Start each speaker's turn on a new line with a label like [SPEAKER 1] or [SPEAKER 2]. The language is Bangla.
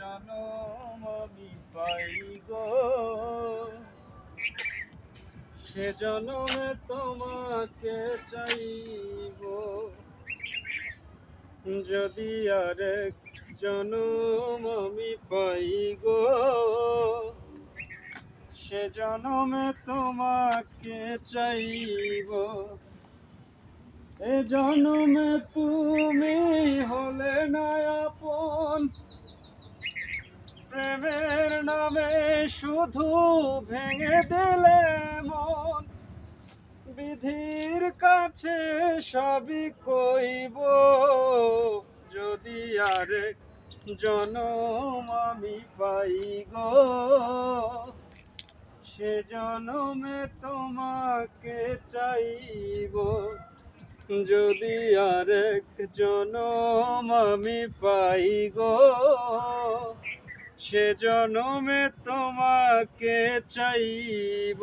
[SPEAKER 1] জনম আমি পাই গো, সে জনমে তোমাকে চাইব। যদি আরেক জনম আমি পাই গো, সে জনমে তোমাকে চাইব। এ জনমে তুমি হলে না আপন, প্রেমের নামে শুধু ভেঙে দিলে মন। বিধির কাছে সবই কইব, যদি আরেক জনম আমি পাই গো, সে জনমে তোমাকে চাইব। যদি আরেক জনম আমি পাই গো, সে জনমে তোমাকে চাইব।